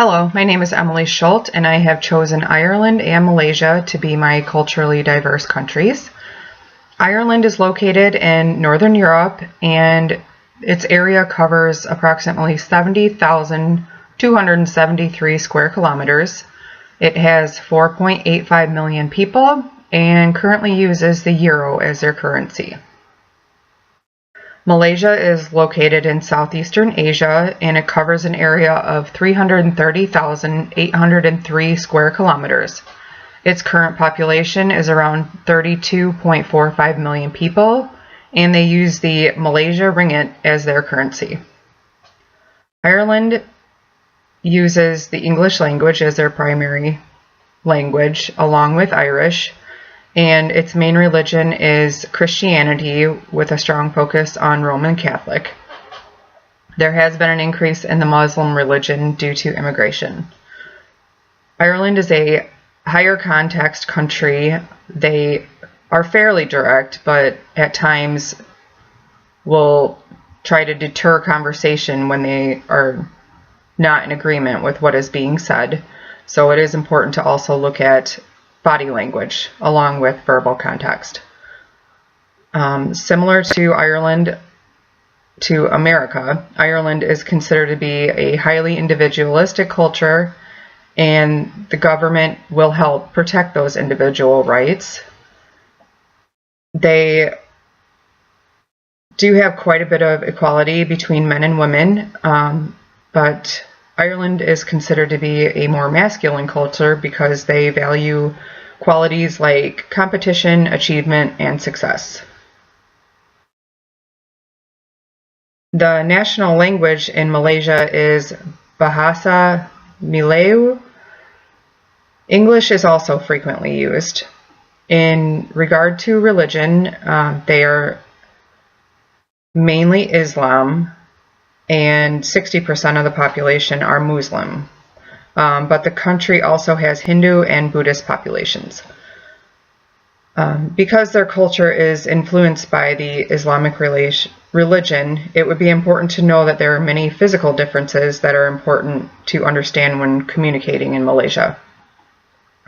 Hello, my name is Emily Schult, and I have chosen Ireland and Malaysia to be my culturally diverse countries. Ireland is located in Northern Europe, and its area covers approximately 70,273 square kilometers. It has 4.85 million people and currently uses the euro as their currency. Malaysia is located in southeastern Asia, and it covers an area of 330,803 square kilometers. Its current population is around 32.45 million people, and they use the Malaysia ringgit as their currency. Ireland uses the English language as their primary language, along with Irish, and its main religion is Christianity with a strong focus on Roman Catholic. There has been an increase in the Muslim religion due to immigration. Ireland is a higher context country. They are fairly direct, but at times will try to deter conversation when they are not in agreement with what is being said. So it is important to also look at body language along with verbal context. Similar to Ireland, to America, Ireland is considered to be a highly individualistic culture, and the government will help protect those individual rights. They do have quite a bit of equality between men and women, but Ireland is considered to be a more masculine culture because they value qualities like competition, achievement, and success. The national language in Malaysia is Bahasa Melayu. English is also frequently used. In regard to religion, they are mainly Islam, and 60% of the population are Muslim. But the country also has Hindu and Buddhist populations. Because their culture is influenced by the Islamic religion, it would be important to know that there are many physical differences that are important to understand when communicating in Malaysia.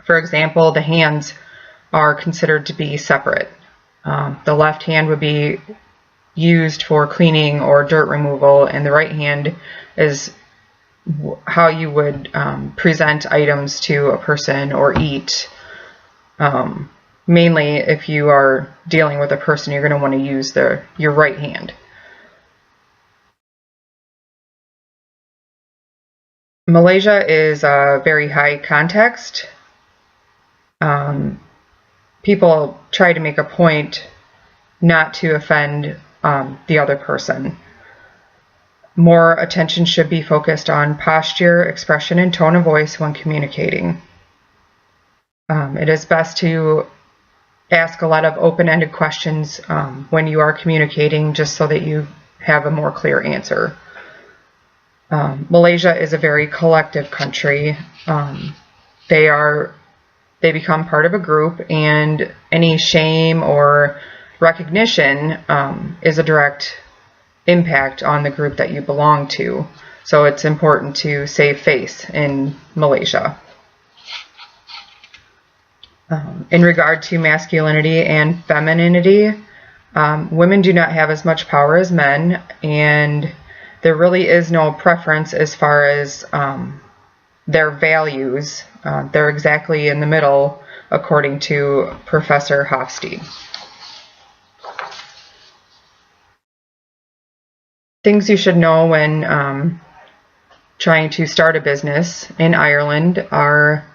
For example, the hands are considered to be separate. The left hand would be used for cleaning or dirt removal, and the right hand is how you would present items to a person or eat. Mainly if you are dealing with a person, you're going to want to use your right hand. Malaysia is a very high context. People try to make a point not to offend the other person. More attention should be focused on posture, expression, and tone of voice when communicating. It is best to ask a lot of open-ended questions when you are communicating, just so that you have a more clear answer. Malaysia is a very collective country. They become part of a group, and any shame or recognition is a direct impact on the group that you belong to. So it's important to save face in Malaysia. In regard to masculinity and femininity, women do not have as much power as men, and there really is no preference as far as their values. They're exactly in the middle, according to Professor Hofstede. Things you should know when trying to start a business in Ireland are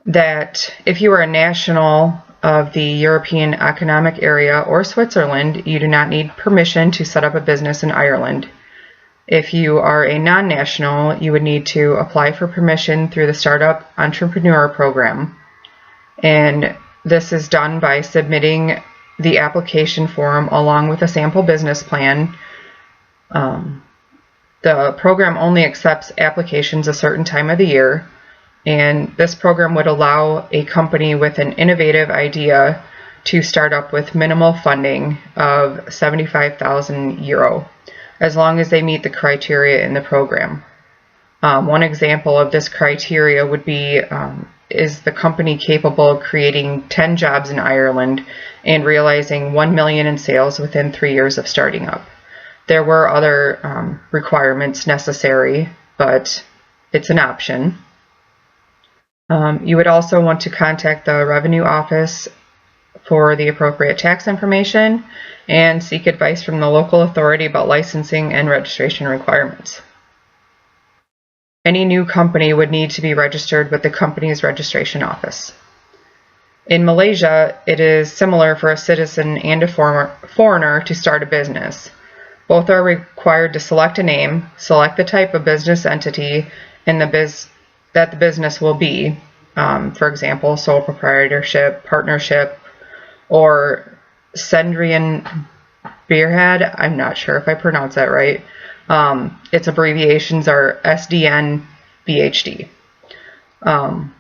that if you are a national of the European Economic Area or Switzerland, you do not need permission to set up a business in Ireland. If you are a non-national, you would need to apply for permission through the Startup Entrepreneur Program. And this is done by submitting the application form along with a sample business plan. The program only accepts applications a certain time of the year, and this program would allow a company with an innovative idea to start up with minimal funding of €75,000, as long as they meet the criteria in the program. One example of this criteria would be, is the company capable of creating 10 jobs in Ireland and realizing 1 million in sales within 3 years of starting up? There were other requirements necessary, but it's an option. You would also want to contact the Revenue Office for the appropriate tax information and seek advice from the local authority about licensing and registration requirements. Any new company would need to be registered with the company's registration office. In Malaysia, it is similar for a citizen and a foreigner to start a business. Both are required to select a name, select the type of business entity and that the business will be, for example, sole proprietorship, partnership, or Sendrian Beerhead. I'm not sure if I pronounced that right. Its abbreviations are SDN BHD. And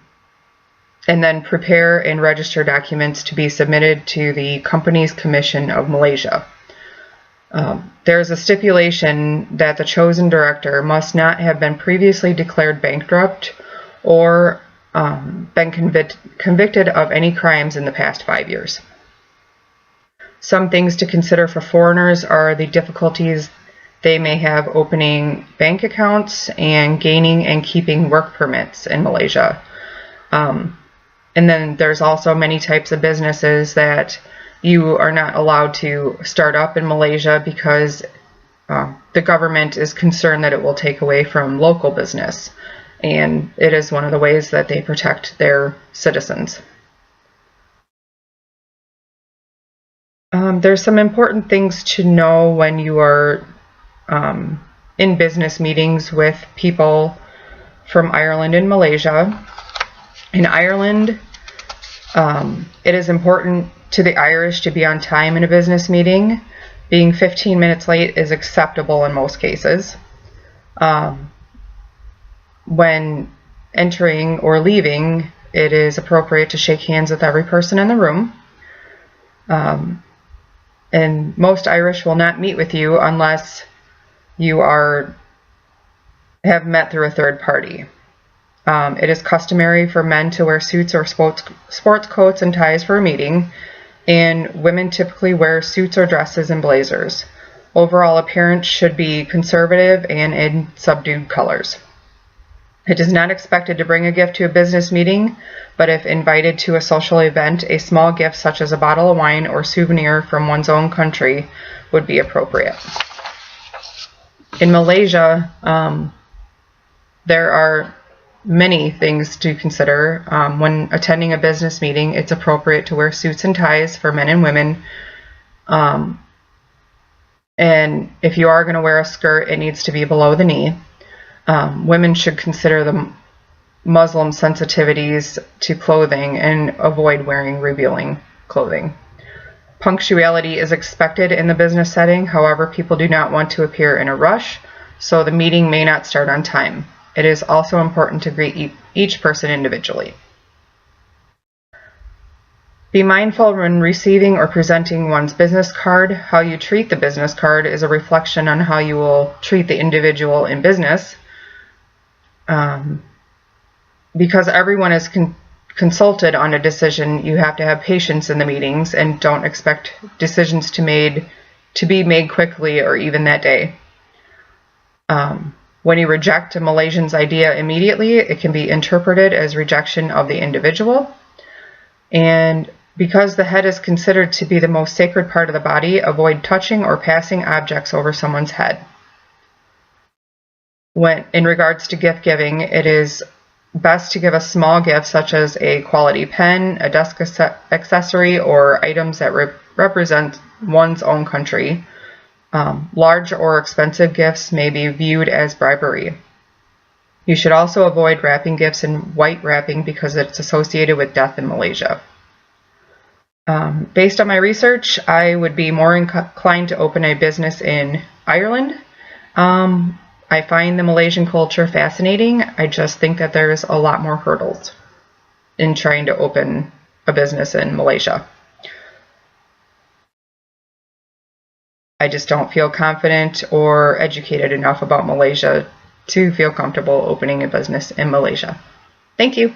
then prepare and register documents to be submitted to the Companies Commission of Malaysia. There is a stipulation that the chosen director must not have been previously declared bankrupt or been convicted of any crimes in the past 5 years. Some things to consider for foreigners are the difficulties they may have opening bank accounts and gaining and keeping work permits in Malaysia. And then there's also many types of businesses that you are not allowed to start up in Malaysia because the government is concerned that it will take away from local business. And it is one of the ways that they protect their citizens. There's some important things to know when you are in business meetings with people from Ireland and Malaysia. In Ireland, it is important to the Irish to be on time in a business meeting. Being 15 minutes late is acceptable in most cases. When entering or leaving, it is appropriate to shake hands with every person in the room. And most Irish will not meet with you unless you have met through a third party. It is customary for men to wear suits or sports coats and ties for a meeting, and women typically wear suits or dresses and blazers. Overall appearance should be conservative and in subdued colors. It is not expected to bring a gift to a business meeting, but if invited to a social event, a small gift such as a bottle of wine or souvenir from one's own country would be appropriate. In Malaysia, there are many things to consider. When attending a business meeting, it's appropriate to wear suits and ties for men and women. And if you are going to wear a skirt, it needs to be below the knee. Women should consider the Muslim sensitivities to clothing and avoid wearing revealing clothing. Punctuality is expected in the business setting. However, people do not want to appear in a rush, so the meeting may not start on time. It is also important to greet each person individually. Be mindful when receiving or presenting one's business card. How you treat the business card is a reflection on how you will treat the individual in business. Because everyone is consulted on a decision, you have to have patience in the meetings and don't expect decisions to be made quickly or even that day. When you reject a Malaysian's idea immediately, it can be interpreted as rejection of the individual. And because the head is considered to be the most sacred part of the body, avoid touching or passing objects over someone's head. In regards to gift giving, it is best to give a small gift such as a quality pen, a desk accessory, or items that represent one's own country. Large or expensive gifts may be viewed as bribery. You should also avoid wrapping gifts in white wrapping because it's associated with death in Malaysia. Based on my research, I would be more inclined to open a business in Ireland. I find the Malaysian culture fascinating. I just think that there's a lot more hurdles in trying to open a business in Malaysia. I just don't feel confident or educated enough about Malaysia to feel comfortable opening a business in Malaysia. Thank you.